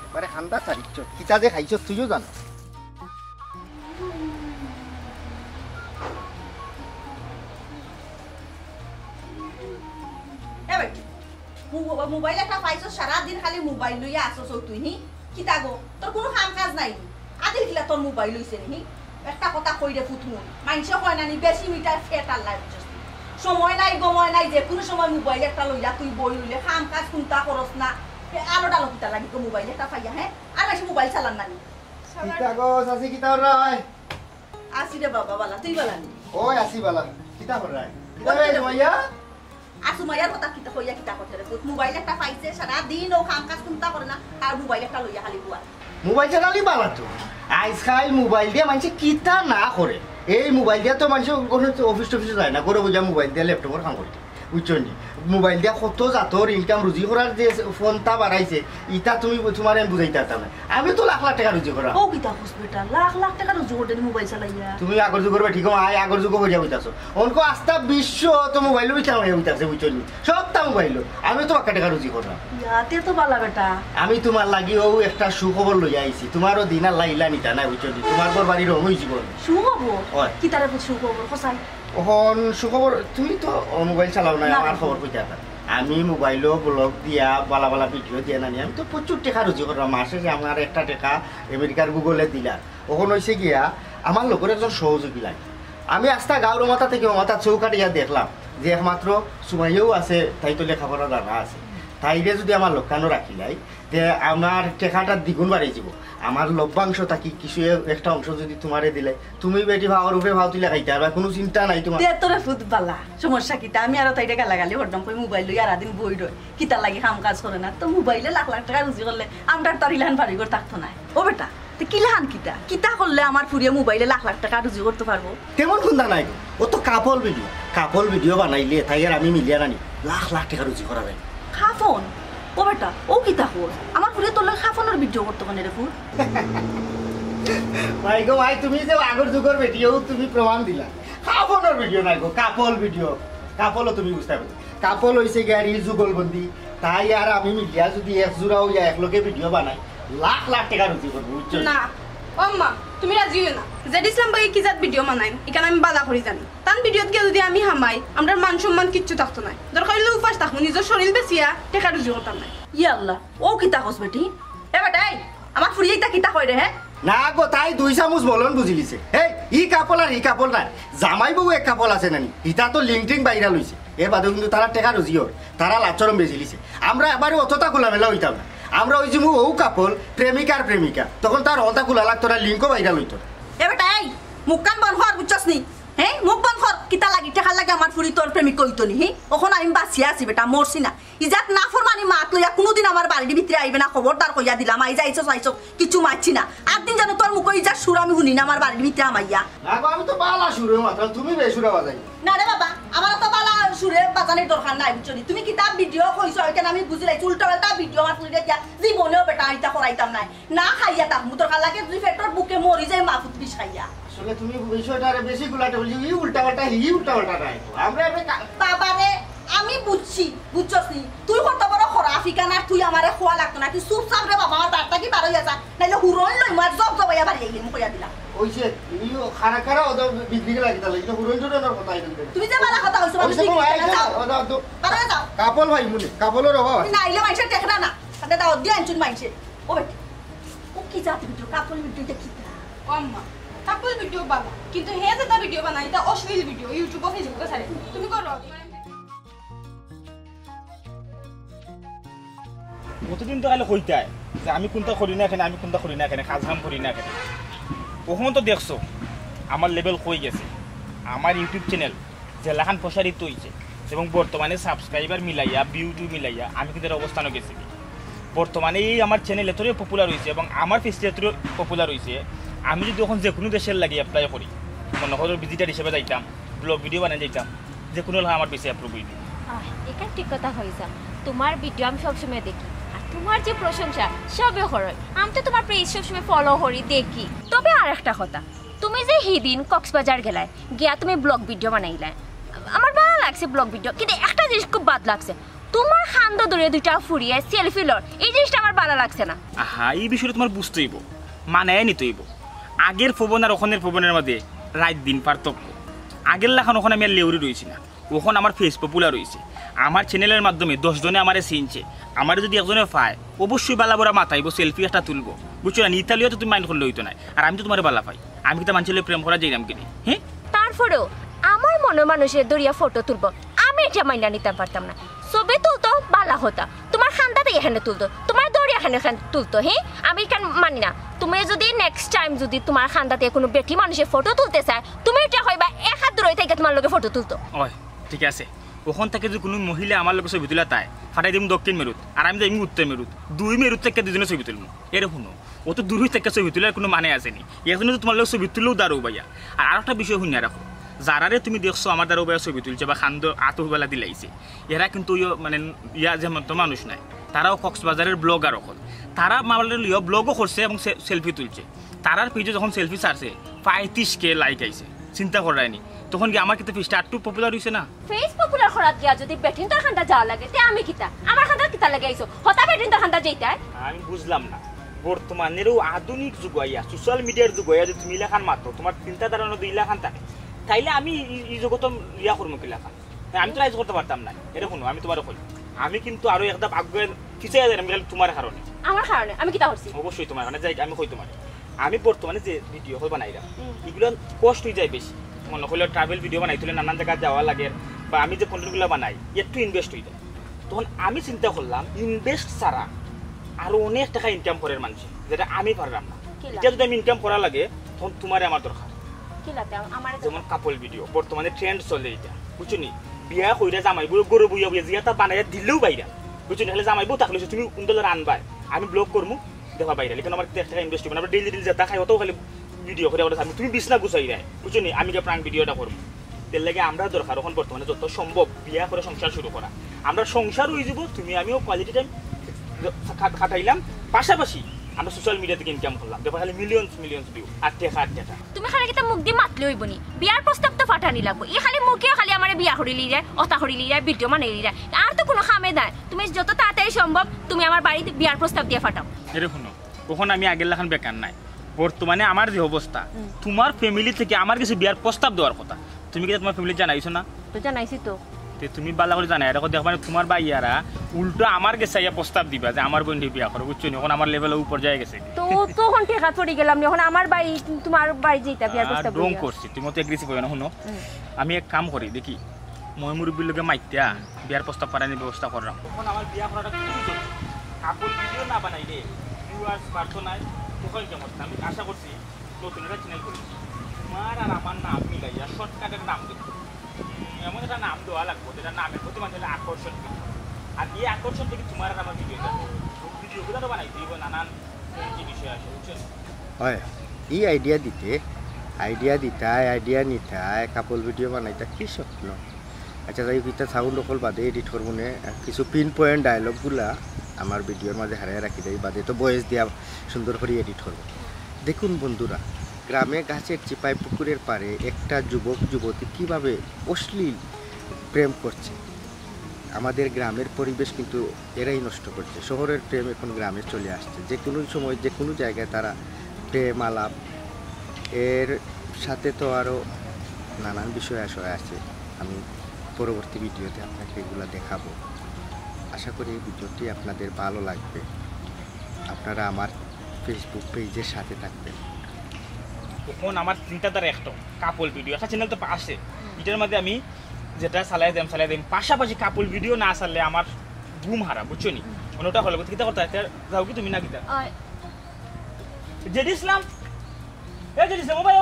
এবারে খান্দা তারিখ কিতা যে খাইছ তুইও জানো মোবাইল একটা পাইছো সারাদিন খালি মোবাইল লইয়া আসছ তুই নি কিতা গো তোর কোনো কাম কাজ নাই আদি কিলা তোর মোবাইল লইছে নি একটা কথা কই রে ফুটমু মাইনছে কয় না নি বেশি মিটার ফেটার লাইভ সময় নাই গময় নাই যে কোনো সময় মোবাইল একটা লইয়া তুই বই লইলে কাম কাজ কোনটা করস না আলো ডালো কিতা লাগি তো মোবাইল একটা পাইয়া হ্যাঁ আর বেশি মোবাইল চালান না নি কিতা গো সাসি কিতা রয় আসি রে বাবা বালা তুই বালা নি ওই আসি বালা কিতা হর রায় কিতা রে মাইয়া আর সুমাইয়ার কথা কিতা কইয়া কিতা কথা রে মোবাইল একটা পাইছে সারা দিন ও কাম কাজ কোনটা করে না আর মোবাইল একটা লইয়া খালি বুয়া মোবাইল চালালি বালা তো আজকাল মোবাইল দিয়ে মানুষ কিতা না করে এই মোবাইল দিয়ে তো মানুষ কোনো অফিস টফিস যায় না করে বোঝা মোবাইল দিয়ে ল্যাপটপের কাম করতে বুঝছেন মোবাইল দিয়া কত জাতর ইনকাম রুজি করার যে ফোনটা বাড়াইছে ইটা তুমি তোমার আমি বুঝাইতে পারতাম না আমি তো লাখ লাখ টাকা রুজি করা ও কিতা হসপিটাল লাখ লাখ টাকা রুজি করতে মোবাইল চালাইয়া তুমি আগর যুগের ঠিক আয় আগর যুগ হইয়া হইতাছো অনকো আস্তা বিশ্ব তো মোবাইল বিছান হইয়া হইতাছে বুঝছেন সবটা মোবাইল আমি তো বাক্কা টাকা রুজি করলাম ইয়াতে তো বালা বেটা আমি তোমার লাগি ও একটা সুখবর লইয়া আইছি তোমারও দিন আর লাইলা নিতা না বুঝছেন তোমার পর বাড়ির রং হই জীবন সুখবর কি তারে সুখবর খসাই ওহন সুখবর তুমি তো মোবাইল চালাও না আমার খবর কইতে পারতা আমি মোবাইলও ব্লগ দিয়া বালা বালা ভিডিও দিয়া নানি আমি তো প্রচুর টাকা রুজি করলাম মাসে যে আমার একটা টাকা আমেরিকার গুগলে দিলা ওখানে হয়েছে গিয়া আমার লোকের একজন সহযোগী লাগে আমি আস্তা গাঁর মাথা থেকে মাথা চৌকাটিয়া দেখলাম যে একমাত্র সুমাইয়াও আছে তাই তো লেখাপড়া জানা আছে তাইরে যদি আমার লক্ষানো রাখিলাই যে আমার টাকাটা দ্বিগুণ বাড়িয়ে যাব আমার লভ্যাংশ থাকি কিছু একটা অংশ যদি তোমারে দিলে তুমি বেটি ভাওয়ার উপরে ভাও তুলে খাইতে আর কোনো চিন্তা নাই তোমার তোরে ফুট বালা সমস্যা কিতা আমি আর তাইটা গালাগালি হরদম কই মোবাইল লই আর দিন বই রই কিতা লাগি কাম কাজ করে না তো মোবাইলে লাখ লাখ টাকা রুজি করলে আমরা তার ইলান ভারী করে থাকতো না ও বেটা তো কিলাহান কিতা কিতা করলে আমার ফুরিয়ে মোবাইলে লাখ লাখ টাকা রুজি করতে পারবো তেমন খুন্দা নাই ও তো কাপল ভিডিও বানাইলে তাই আর আমি মিলিয়া নানি লাখ লাখ টাকা রুজি করা যায় খাফন ও বেটা ও কিতা কর আমার ফুরিয়ে তোর খাফনের ভিডিও করতে কোনে রে ফুর ভাই গো ভাই তুমি যে আগর যুগের ভিডিও তুমি প্রমাণ দিলা খাফনের ভিডিও নাই গো কাপল ভিডিও কাপলও তুমি বুঝতে পারবে কাপল হইছে গাড়ি যুগলবন্দি তাই আর আমি মিলিয়া যদি এক জোড়াও ইয়া এক লোকে ভিডিও বানাই লাখ লাখ টাকা রুজি করবো বুঝছো না আম্মা তুমি রাজি হইও না যে ইসলাম ভাই কি জাত ভিডিও বানাই এখানে আমি বালা করি জানি তান ভিডিওত গিয়ে যদি আমি হামাই আমরা মান সম্মান কিচ্ছু থাকতো না দরকার হইলে উপাস থাকবো নিজের শরীর বেচিয়া টাকা রুজি করতাম না ইয়া আল্লাহ ও কিতা কস বেটি এ বেটাই আমার ফুরিয়ে ইটা কিতা কই রে হে না গো তাই 2 চামচ বলন বুঝিলিছে এই ই কাপল আর ই কাপল না জামাই বউ এক কাপল আছে নানি ইটা তো লিঙ্কটিং বাইরা লইছে এর বাদে কিন্তু তারা টাকা রুজি হর তারা লাচরম বেচিলিছে আমরা এবারে অতটা খোলামেলা হইতাম না আমরা ওই যে ও কাপল প্রেমিকা তখন তার হলতা খোলা লাগতো না লিঙ্কও বাইরা লইতো এ বেটাই মুখ কান বন্ধ হর বুঝছস নি হ্যাঁ মুখ বন্ধ হর কিতা লাগি টাকা লাগে আমার ফুরি তোর প্রেমিক কইতো নি হি ওখন আমি বাঁচিয়া আছি বেটা মরছি না ইজাত না ফরমানি মাত লইয়া কোনোদিন আমার বাড়ির ভিতরে আইবে না খবরদার কইয়া দিলাম আই যাইছো কিছু মারছি না আর দিন জানো তোর মুখ ইজাত সুর আমি শুনি না আমার বাড়ির ভিতরে আমাইয়া না গো আমি তো বালা সুরে মাত্র তুমি বেসুরা বাজাই না রে বাবা আমার তো বালা সুরে বাজানের দরকার নাই বুঝছনি তুমি কিতাব ভিডিও কইছো এখানে আমি বুঝিলাই উল্টা পাল্টা ভিডিও আমার ফুরি দিয়া জীবনেও বেটা আইতা করাইতাম নাই না খাইয়া তাক মুতর খাল লাগে তুই পেটর বুকে মরি যায় মাফুত বিষ খাইয়া আসলে তুমি বিষয়টারে বেশি গুলাটা বলছি ই উল্টা পাল্টা নাই আমরা বাবা রে আমি বুঝছি বুঝছসনি তুই কত বড় খরাফিকা না তুই আমারে খোয়া লাগতো না তুই চুপচাপ রে বাবা আমার বারটা কি বারো যা নাইলে হুরন লই মার জব জবাইয়া বাড়ি আইলি মুখ কইয়া দিলাম ওইছে ইও খারা ওদ বিদ্রিকে লাগি তাহলে এটা হুরন জোড়ানোর কথা আইলো তুমি যে বালা কথা হইছো আমি ঠিক যাও বারো যাও কাপল ভাই মুনি কাপলের অভাব না আইলে মাইছে টেকরা না তাতে দাও দি আনছুন মাইছে ও বেটি ও কি জাতি ভিডিও কাপল ভিডিও দেখি ও আম্মা কাপল ভিডিও বাবা কিন্তু হে যে তা ভিডিও বানাই এটা অশ্লীল ভিডিও ইউটিউব ও ফেসবুকে ছাড়ে তুমি করো কতদিন তো খালি কইতাই যে আমি কোনটা করি না এখানে কাজ কাম করি না এখানে ওখানে তো দেখছো আমার লেভেল কই গেছে আমার ইউটিউব চ্যানেল জেলাখান প্রসারিত হয়েছে এবং বর্তমানে সাবস্ক্রাইবার মিলাইয়া ভিউজ মিলাইয়া আমি কিন্তু অবস্থানও গেছি বর্তমানে এই আমার চ্যানেল এতটাই পপুলার হয়েছে এবং আমার পেজটা এতটাই পপুলার হয়েছে আমি যদি এখন যে কোনো দেশের লাগে অ্যাপ্লাই করি মনে করো ভিজিটার হিসেবে যাইতাম ব্লগ ভিডিও বানিয়ে যাইতাম যে কোনো আমার বেশি অ্যাপ্রুভ হইনি এটা ঠিক কথা হয়েছে তোমার ভিডিও আমি সবসময় দেখি আর তোমার যে প্রশংসা সবে হয় আমি তো তোমার পেজ সবসময় ফলো করি দেখি তবে আর একটা কথা তুমি যে হিদিন কক্সবাজার গেলায় গিয়া তুমি ব্লগ ভিডিও বানাইলে আমার ভালো লাগছে ব্লগ ভিডিও কিন্তু একটা জিনিস খুব বাদ লাগছে তোমার খান্দ ধরে দুইটা ফুরিয়ে সেলফি লর এই জিনিসটা আমার ভালো লাগছে না আহা এই বিষয়টা তোমার বুঝতে হইব মানায় নিতে হইব আগের ফোবন আর ওখানের ফোবনের মধ্যে রাত দিন পার্থক্য আগের লেখান ওখানে আমি আর লেউরি রয়েছি না ওখানে আমার ফেস পপুলার রয়েছে আমার চ্যানেলের মাধ্যমে 10 জনে আমারে চিনছে আমার যদি একজনে পায় অবশ্যই বালা বড়া মাথাইব সেলফি একটা তুলবো বুঝছো না ইতালিও তো তুমি মাইন্ড করলে হইতো না আর আমি তো তোমার বালা পাই আমি তো মানুষের প্রেম করা যাইলাম কিনে হ্যাঁ তারপরেও আমার মনে মানুষের দরিয়া ফটো তুলবো আমি এটা মাইন্ডা নিতে পারতাম না ছবি তুলতো বালা হতা তোমার খান্দাতে এখানে তুলতো তোমার দরিয়া এখানে তুলতো হ্যাঁ আমি এখানে মানি না তুমি যদি নেক্সট টাইম যদি তোমার খান্দাতে কোনো বেটি মানুষের ফটো তুলতে চায় তুমি এটা হইবা এক হাত দূরে থেকে তোমার লগে ফটো তুলতো ওই ঠিক আছে ওখান থেকে যদি কোনো মহিলা আমার লোক ছবি তুলে তাই ফাটাই দিম দক্ষিণ মেরুত আর আমি যাই উত্তর মেরুত 2 মেরুত থেকে দুজনে ছবি তুলবো এরকম ও তো দূর থেকে ছবি তুলার কোনো মানে আসেনি এখানে তো তোমার লোক ছবি তুললেও দাঁড়ো ভাইয়া আর আরেকটা বিষয় শুনিয়া রাখো যারারে তুমি দেখছো আমার দ্বারা ভাইয়া ছবি তুলছে বা খান্দ আতহবেলা দিলাইছে এরা কিন্তু মানে ইয়া যেমন তো মানুষ নাই তারাও কক্সবাজারের ব্লগার হল তারা মামলার লিও ব্লগও করছে এবং সেলফি তুলছে তারার পেজে যখন সেলফি ছাড়ছে 35K লাইক আইছে চিন্তা করায়নি তখন কি আমার কিন্তু পেজটা একটু পপুলার হইছে না ফেস পপুলার করাত গিয়া যদি বেটিন তার খান্ডা যাওয়া লাগে তে আমি কিতা আমার খান্ডা কিতা লাগে আইছো হতা বেটিন তার খান্ডা যাইতা আমি বুঝলাম না বর্তমানেরও আধুনিক যুগ আইয়া সোশ্যাল মিডিয়ার যুগ আইয়া যদি তুমি লেখান মাত্র তোমার চিন্তা ধারণা 2 লাখ থাকে তাইলে আমি এই জগত ইয়া করবো কি লেখা আমি তো রাইজ করতে পারতাম না এরকম আমি তোমার কই আমি কিন্তু আরো একদম আগে পিছিয়ে যাই আমি তোমার কারণে আমার কারণে আমি কিতা করছি অবশ্যই তোমার কারণে যাই আমি কই তোমার আমি বর্তমানে যে ভিডিও হল বানাইরা এগুলো কষ্ট হয়ে যায় বেশি মনে হলো ট্রাভেল ভিডিও বানাই তুলে নানান জায়গায় যাওয়া লাগে বা আমি যে কন্টেন্টগুলো বানাই একটু ইনভেস্ট হয়ে যায় তখন আমি চিন্তা করলাম ইনভেস্ট ছাড়া আরো অনেক টাকা ইনকাম করার মানুষ যেটা আমি পারলাম না এটা যদি আমি ইনকাম করা লাগে তখন তোমার আমার দরকার যেমন কাপল ভিডিও বর্তমানে ট্রেন্ড চলে এটা বুঝছো বিয়া কইরা জামাইবো গরু বইয়া বইয়া জিয়া তা বানাইয়া দিলেও বাইরা বুঝছো হলে জামাইবো তাহলে তুমি উন্দল আনবাই আমি ব্লগ করবো দেখা বাইরে লেকিন আমার টাকা ইনভেস্ট করবো আমরা ডেইলি যেটা খাই অত খালি ভিডিও করে আমরা তুমি বিছনা গুছাই দেয় বুঝছো আমি যে প্রাণ ভিডিওটা করবো এর লাগে আমরা দরকার এখন বর্তমানে যত সম্ভব বিয়া করে সংসার শুরু করা আমরা সংসার হয়ে যাবো তুমি আমিও কোয়ালিটি টাইম খাটাইলাম পাশাপাশি আমরা সোশ্যাল মিডিয়া থেকে ইনকাম করলাম দেখো খালি মিলিয়নস ভিউ আর টাকা তুমি খালি কিতা মুখ দি মাতলে হইবনি বিয়ার প্রস্তাব তো ফাটানি লাগবো ই খালি মুখে খালি আমারে বিয়া করিলি যায় অতা করিলি যায় ভিডিও বানাইলি যায় আর তো কোনো কামে নাই তুমি যত তাড়াতাড়ি সম্ভব তুমি আমার বাড়িতে বিয়ার প্রস্তাব দিয়ে ফাটাও এরকম কখন আমি আগের লাখান বেকার নাই বর্তমানে আমার যে অবস্থা তোমার ফ্যামিলি থেকে আমার কিছু বিয়ার প্রস্তাব দেওয়ার কথা তুমি কি তোমার ফ্যামিলি জানাইছো না তো জানাইছি তো তুমি বালা করে জানাই দেখো দেখো মানে তোমার ভাইয়ারা উল্টো আমার কাছে প্রস্তাব দিবা যে আমার বোন বিয়া করো বুঝছো এখন আমার লেভেলে উপর যায় গেছে তো তখন টেকা পড়ে গেলাম এখন আমার বাড়ি তোমার বাড়ি যেটা বিয়ার প্রস্তাব রং করছি তুমি তো এগ্রেসিভ হই না শুনো আমি এক কাম করি দেখি মই মুরব্বির লগে মাইত্যা বিয়ার প্রস্তাব পারানোর ব্যবস্থা করলাম তখন আমার বিয়া করাটা খুবই জরুরি কাপড় ভিডিও না বানাইলে ভিউয়ার্স বাড়তো নাই তখন কেমন আমি আশা করছি নতুন একটা চ্যানেল করি তোমার আর আমার নাম মিলাইয়া শর্টকাটের নাম দেবো এমন একটা নাম দেওয়া লাগবো যেটা নামের প্রতি মানুষের আকর্ষণ আর এই আকর্ষণ থেকে তোমার আর আমার ভিডিওগুলো তো বানাই দিব নানান বিষয় আছে বুঝছেন হয় এই আইডিয়া নিতাই কাপল ভিডিও বানাইতা কি স্বপ্ন আচ্ছা যাই কিতা সাউন্ড অকল বাদে এডিট করবো না কিছু পিন পয়েন্ট ডায়লগগুলা আমার ভিডিওর মাঝে হারিয়ে রাখি দেয় বাদে তো বয়েস দিয়া সুন্দর করে এডিট করবো দেখুন বন্ধুরা গ্রামে গাছের চিপায় পুকুরের পাড়ে একটা যুবক যুবতী কীভাবে অশ্লীল প্রেম করছে আমাদের গ্রামের পরিবেশ কিন্তু এরাই নষ্ট করছে শহরের প্রেম এখন গ্রামে চলে আসছে যে কোনো সময় যে কোনো জায়গায় তারা প্রেম আলাপ এর সাথে তো আরও নানান বিষয় আসলে আছে আমি পরবর্তী ভিডিওতে আপনাকে এগুলো দেখাবো আশা করি এই ভিডিওটি আপনাদের ভালো লাগবে আপনারা আমার ফেসবুক পেজের সাথে থাকবেন তখন আমার চিন্তাধারা একটা কাপল ভিডিও একটা চ্যানেল তো আসে এটার মধ্যে আমি যেটা চালাই দিম পাশাপাশি কাপল ভিডিও না চাললে আমার ঘুম হারা বুঝছো নি ওটা হলো কিতা করতে যাও কি তুমি না কিতা জেডি ইসলাম জেডি ইসলাম ভাই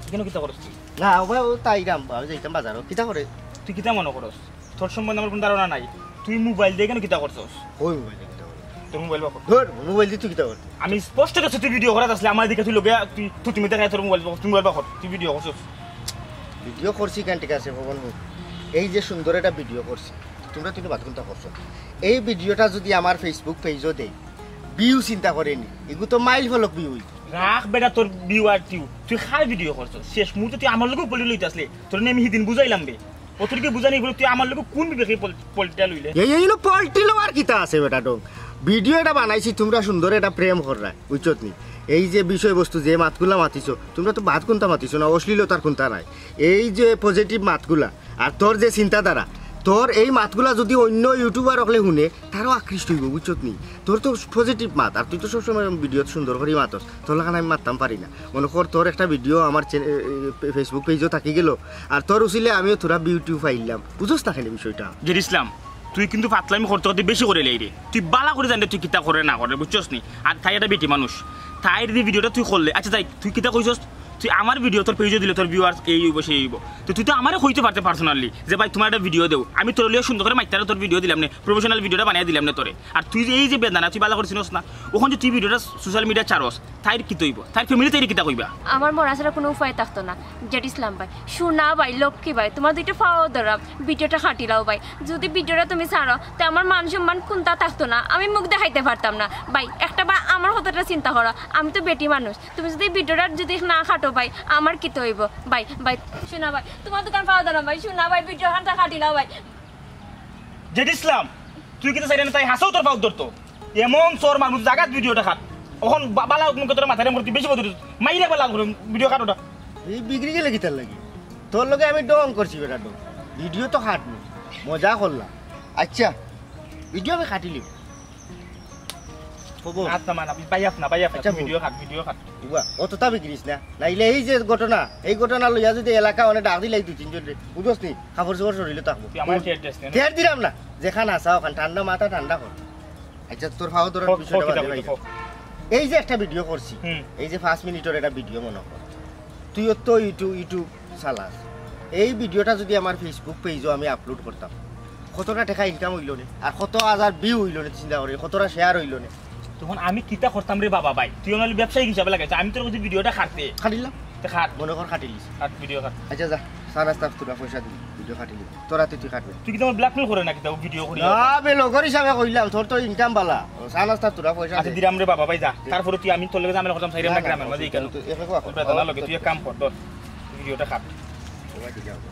কেন কিতা করছ না ভাই ও তাই রাম যাইতাম বাজারও কিতা করে তুই কিতা মনে করস তোর সম্বন্ধে আমার কোনো ধারণা নাই তুই মোবাইল দিয়ে কেন কিতা করছস ওই মোবাইল দিয়ে কিতা তোর মোবাইল বাকর ধর মোবাইল দিয়ে তুই কিতা কর আমি স্পষ্ট কাছে তুই ভিডিও করাত আসলে আমার দিকে তুই লগে তুই তুমি দেখাই তোর মোবাইল বাকর তুই ভিডিও করছস ভিডিও করছি কেন ঠিক আছে ভগবান এই যে সুন্দর একটা ভিডিও করছি তোমরা তুমি বাদ কোনটা করছো এই ভিডিওটা যদি আমার ফেসবুক পেজও দেই ভিউ চিন্তা করেনি এগুলো তো মাইল ফলক ভিউ রাখ বেটা তোর ভিউ আর তুই খাই ভিডিও করছস শেষ মুহূর্তে তুই আমার লগে পলি লইতে আসলে তোর আমি সেদিন বুঝাইলাম বে অতরিকে বুঝানি এগুলো তুই আমার লগে কোন বিবেকে পলিটা লইলে এই পলিটি লওয়ার কিতা আছে বেটা ডং ভিডিও এটা বানাইছি তোমরা সুন্দর এটা প্রেম কররা বুঝছত নি এই যে বিষয়বস্তু যে মাতগুলা মাতিছো তোমরা তো বাদ কোনটা মাতিছো না অশ্লীলতার কোনটা নাই এই যে পজিটিভ মাতগুলা আর তোর যে চিন্তাধারা তোর এই মাতগুলা যদি অন্য ইউটিউবার হলে শুনে তারও আকৃষ্ট হইব বুঝছত নি তোর তো পজিটিভ মাত আর তুই তো সবসময় ভিডিও সুন্দর করে মাতস তোর লাগান আমি মাততাম পারি না মনে কর তোর একটা ভিডিও আমার ফেসবুক পেজও থাকি গেল আর তোর উচিলে আমিও তোরা ইউটিউব পাইলাম বুঝোস না খালি বিষয়টা জেড ইসলাম তুই কিন্তু পাতলামি করতে করতে বেশি করে লাই রে তুই বালা করে জানতে তুই কিতা করে না করে বুঝছস নি আর তাই একটা বেটি মানুষ তাইর যে ভিডিওটা তুই করলে আচ্ছা যাই তুই কিতা কইছস তুই আমার ভিডিও তোর পেজে দিলে তোর ভিউয়ার্স এই হইব সেই হইব তো তুই তো আমারে কইতে পারতে পার্সোনালি যে ভাই তোমার একটা ভিডিও দেও আমি তোর লিয়ে সুন্দর করে মাইতারে তোর ভিডিও দিলাম না প্রফেশনাল ভিডিওটা বানিয়ে দিলাম না তোরে আর তুই যে এই যে বেদনা তুই ভালো করছিস না ওখান যে তুই ভিডিওটা সোশ্যাল মিডিয়া চারস তাইর কি তৈব তাইর ফ্যামিলি তাইর কিতা কইবা আমার মনে আছে কোনো উপায় থাকতো না জেড ইসলাম ভাই শোনা ভাই লক্ষ্মী ভাই তোমার দুইটা পাও ধরা ভিডিওটা খাটিলাও ভাই যদি ভিডিওটা তুমি ছাড়ো তো আমার মান সম্মান কোনটা থাকতো না আমি মুখ দেখাইতে পারতাম না ভাই একটা বা আমার কথাটা চিন্তা করো আমি তো বেটি মানুষ তুমি যদি ভিডিওটা যদি না খাটো ভাই আমার কি তৈব ভাই ভাই শোনা ভাই তোমার দোকান পাও ধরা ভাই শোনা ভাই ভিডিও খানটা খাটিলাও ভাই জেড ইসলাম তুই কিতা চাইলে না তাই হাসাও তোর পাও ধরতো এমন চোর মানুষ জাগাত ভিডিওটা খাট ওখন বালা মুখ তোর মাথায় মূর্তি বেশি বদল মাইরে বালা ভিডিও কাটোটা এই বিক্রি গেলে কি তার লাগে তোর লগে আমি ডং করছি বেটা ডং ভিডিও তো খাটনি মজা করলাম আচ্ছা ভিডিও আমি খাটিলি আচ্ছা মান আপনি পাইয়াস না আচ্ছা ভিডিও খাট উবা অতটা বিক্রিস না নাইলে এই যে ঘটনা এই ঘটনা লইয়া যদি এলাকা অনেক ডাক দিলাই দুই তিনজন বুঝস নি খাবার সবার শরীরে থাকবো আমার টের দিলাম না যেখানে আসা ওখান ঠান্ডা মাথা ঠান্ডা কর আচ্ছা তোর খাওয়া তোর বিষয়টা এই যে একটা ভিডিও করছি এই যে 5 মিনিটের একটা ভিডিও মনে কর তুইও তো ইউটিউব চালাস এই ভিডিওটা যদি আমার ফেসবুক পেজও আমি আপলোড করতাম কতটা টাকা ইনকাম হইল নে আর কত হাজার ভিউ হইল নে চিন্তা করি কতটা শেয়ার হইল নে তখন আমি কিতা করতাম রে বাবা ভাই তুই অনলি ব্যবসায়িক হিসাবে লাগাইছ আমি তোর কাছে ভিডিওটা খাটিলাম তো খাট মনে কর খাটিলিস খাট ভিডিও খাট আচ্ছা যা সারা স্টাফ তোরা পয়সা দিবি ভিডিও খাটিলি তোরা তুই খাটবে তুই কি তোমার ব্ল্যাকমেল করে নাকি তাও ভিডিও করি না বে লগর হিসাবে কইলাম তোর তো ইনকাম বালা সারা স্টাফ তোরা পয়সা আচ্ছা দিরাম রে বাবা ভাই যা তারপরে তুই আমি তোর লগে জামেলা করতাম সাইরাম না গ্রামের মাঝে কেন তুই একা কো বেদনা লগে তুই এক কাম কর তোর ভিডিওটা খাট ওবা ঠিক আছে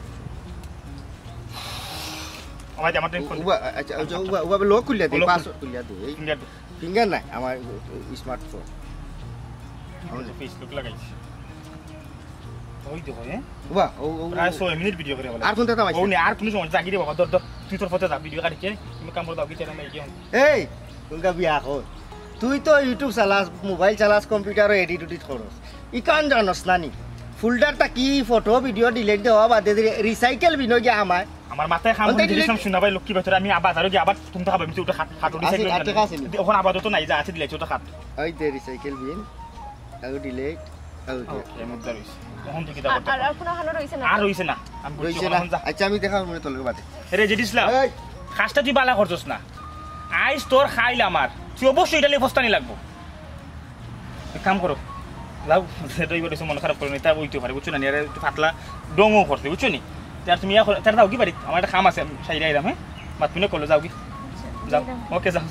আমার আমার টেলিফোন উবা আচ্ছা উবা লক খুলিয়া দে পাসওয়ার্ড খুলিয়া দে ফিঙ্গার নাই আমার স্মার্টফোন আমার ফেসবুক লাগাইছি ওই দেখো উবা ও প্রায় 100 মিনিট ভিডিও করে বলা আর কোনটা তামাইছে ও নে আর কোন সময় জাগি রে বাবা দর তুই তোর ফটো দা ভিডিও কাটিছে তুমি কাম করে দাও কি চ্যানেল নাই কি এই কোনটা বিয়া কর তুই তো ইউটিউব চালাস মোবাইল চালাস কম্পিউটার এডিট করস ই কান জানস নানি ফোল্ডারটা কি ফটো ভিডিও ডিলিট দেওয়া বাদে রিসাইকেল বিনো গিয়া আমার মাথায় খাম দিলাম শুনা ভাই লক্ষ্মী বছর আমি আবার আরো কি আবার তুমি তো খাবে আমি ওটা খাটো রিসাইকেল ওখানে আবার তো নাই যা আছে দিলাইছো ওটা খাট ওই দে রিসাইকেল বিন আর ডিলিট এর মধ্যে রইছে এখন তুই কি দা করতে আর কোন হালো রইছে না আর রইছে না আমি রইছে না আচ্ছা আমি দেখাও মনে তোর বাদে রে জেডিসলাম খাসটা তুই বালা করছস না আইস তোর খাইল আমার তুই অবশ্যই এটা লেফস্তানি লাগবো এক কাম করো লাউ সেটাই বলেছো মন খারাপ করে নি তা ওইতে পারে বুঝছো না নিয়ে পাতলা ডঙও করতে বুঝছো নি তার তুমি তার দাও কি বাড়ি আমার একটা কাম আছে সাইডে আইলাম হ্যাঁ মাত তুমি করলো যাও কি যাও ওকে যাও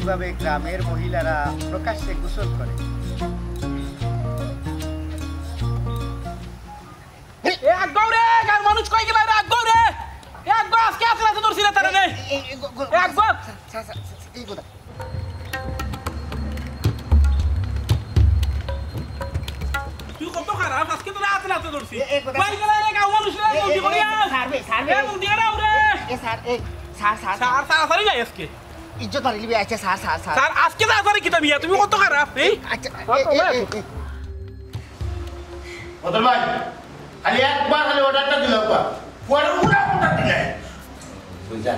কিভাবে গ্রামের মহিলারা প্রকাশ্যে গোসল করে এক গৌরে গার মানুষ কই গেল রে এক গৌরে এক বাস কে আসলা তোর সিলে তারে নে এক বাস এই কথা তুই কত খারাপ আজকে তোরা আসলা তোর সিলে কই গেল রে গাও মানুষ রে মুদি করিয়া সারবে মুদি রাও রে এ স্যার এই স্যার সারি যাই আজকে ইজ্জত আর লিবি আচ্ছা স্যার স্যার আজকে যা সারি কিতা বিয়া তুমি কত খারাপ এই আচ্ছা বদল ভাই খালি একবার খালি অর্ডারটা দিলাম বা পুরো অর্ডার দিলে বুঝা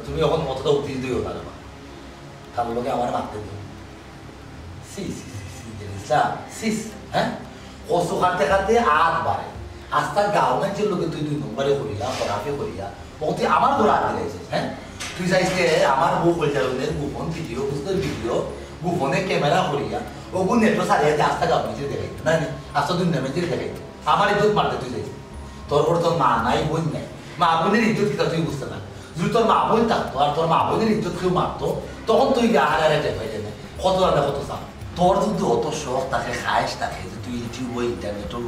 তুমি এখন মতটা উঠিয়ে দিও না তার লোকে আমার মারতে দিও সিস হ্যাঁ কষ্ট খাটতে খাটতে আট বাড়ে আস্তা গাঁও মানুষের লোকে তুই 2 নম্বরে করিয়া খরাফে করিয়া তুই আমার ঘরে আটকে গেছিস হ্যাঁ তুই চাইছে আমার বউ পরিচালনের গোপন ভিডিও বুঝতে ভিডিও গোপনে ক্যামেরা করিয়া ওগুন নেটও সারিয়ে দিয়ে আস্তা গাঁও মানুষের দেখাইতো না আস্তা 2 নম্বরের দেখাইতো আমার ইজ্জত মারতে তুই চাইছিস তোর ওর তোর মা নাই বোন নাই মা বোনের ইজ্জত কিতা তুই বুঝতে না যদি তোর মা বোন থাকতো আর তোর মা বোনের ইজ্জত কেউ মারতো তখন তুই আরে টেপাই দেবে কত দাদা কত চাপ তোর যদি অত শখ থাকে খায়স থাকে যে তুই ইউটিউব ইন্টারনেটও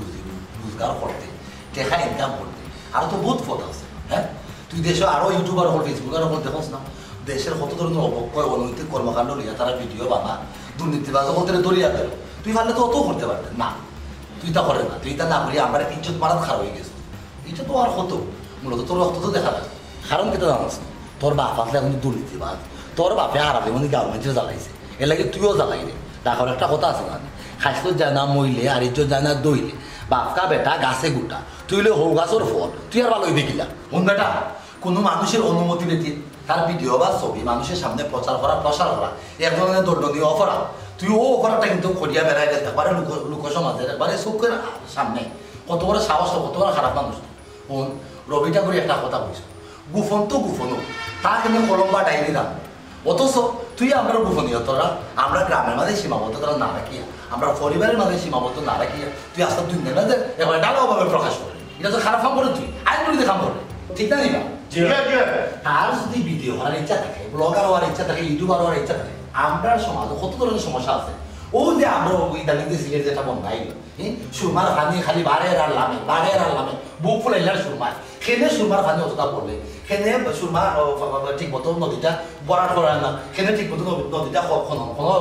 রোজগার করতে টেকা ইনকাম করতে আরো তো বহুত পথ আছে হ্যাঁ তুই দেশে আরো ইউটিউবার হল ফেসবুকের হল দেখোস না দেশের কত ধরনের অবক্ষয় অনৈতিক কর্মকাণ্ড লইয়া তারা ভিডিও বানা দুর্নীতিবাজ হতে দরিয়া দিল তুই পারলে তো অত করতে পারতেন না তুই তা করে না তুই তা না করি আমার ইজ্জত মারাত খারাপ হয়ে গেছে এটা তো আর হতো মূলত তোর রক্ত তো দেখা যায় কারণ কেটে জানাস তোর বাপ আসলে এখন দুর্নীতিবাজ তোর বাপে হারাবে মানে গার্মেন্টে জ্বালাইছে এর লাগে তুইও জ্বালাই রে ডাকার একটা কথা আছে না খাইতো যায় না মইলে আর ইজ্জত যায় না দইলে বাপকা বেটা গাছে গুটা তুই হলে হৌ গাছর ফল তুই আর ভালোই দেখিলা কোন বেটা কোনো মানুষের অনুমতি নিতে তার ভিডিও বা ছবি মানুষের সামনে প্রচার করা প্রসার করা এক ধরনের দণ্ডনীয় অপরাধ তুই ও অপরাধটা কিন্তু করিয়া বেড়াই গেছে একবারে লোক সমাজের একবারে চোখের সামনে কত বড় সাহস কত বড় খারাপ মানুষ কোন রবিটা করে একটা কথা বলছো গুফন তো গুফনও তা কিন্তু কলম বা ডায়েরি দাম অথচ তুই আমরা গোপনীয়তরা আমরা গ্রামের মাঝে সীমাবদ্ধতা না রাখিয়া আমরা পরিবারের মাঝে সীমাবদ্ধ না রাখিয়া তুই আস্তে দুই নেই যে এবার ডালাভাবে প্রকাশ করে এটা তো খারাপ কাম করে তুই আইন করে কাম করে ঠিক না নিবা তার যদি ভিডিও হওয়ার ইচ্ছা থাকে ব্লগার হওয়ার ইচ্ছা থাকে ইউটিউবার হওয়ার ইচ্ছা থাকে আমরা সমাজে কত ধরনের সমস্যা আছে ও যে আমরা ইতালিতে সিলেট যেটা বন্ধাইল সুরমার পানি খালি বাড়ের আর লামে বুক ফুলাইলার সুরমার সেনে সুরমার পানি অতটা পড়লে সেনে সুরমা ঠিক মতো নদীটা বরাট করার না সেনে ঠিক মতো নদীটা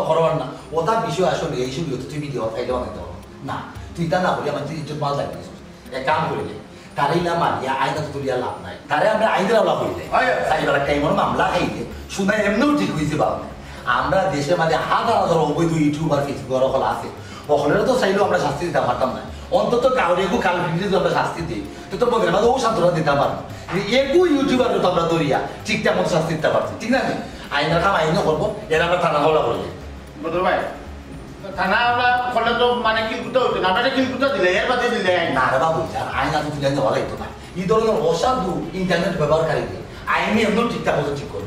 করার না ওটা বিষয় আসলে এই ছবি তুই ভিডিও ফাইলে বানাইতে পারো না তুই তা না বলি আমার ইজ্জত মাল লাগিয়েছিস এক কাম করিলে তারাইলা মারিয়া আইনা তুলিয়া লাভ নাই তারে আমরা আইনের লাভ হইলে সাইবার একটা এমন মামলা খাইলে শুনে এমনিও ঠিক হয়েছে বাবা আমরা দেশের মাঝে হাজার হাজার অবৈধ ইউটিউবার ফেসবুকের সকল আছে সকলেরও তো চাইলেও আমরা শাস্তি দিতে পারতাম না অন্তত কাউরিয়াকু কাল ভিডিও যদি আমরা শাস্তি দিই তো মধ্যে মাঝে ও সান্ত্বনা দিতে পারবো একু ইউটিউবার তো আমরা দরিয়া ঠিকঠাক মতো শাস্তি দিতে পারছি ঠিক না আইনের কাম আইনও করবো এর আমরা থানা হওয়া করলে বদর ভাই থানা আমরা করলে তো মানে কিলকুটা হইতো না আপনারা কিলকুটা দিলে এর বাদে দিলে না রে বাবু আইন তো তুলে দেওয়া লাগতো না এই ধরনের অসাধু ইন্টারনেট ব্যবহারকারীকে আইনে এমন ঠিকঠাক মতো ঠিক করে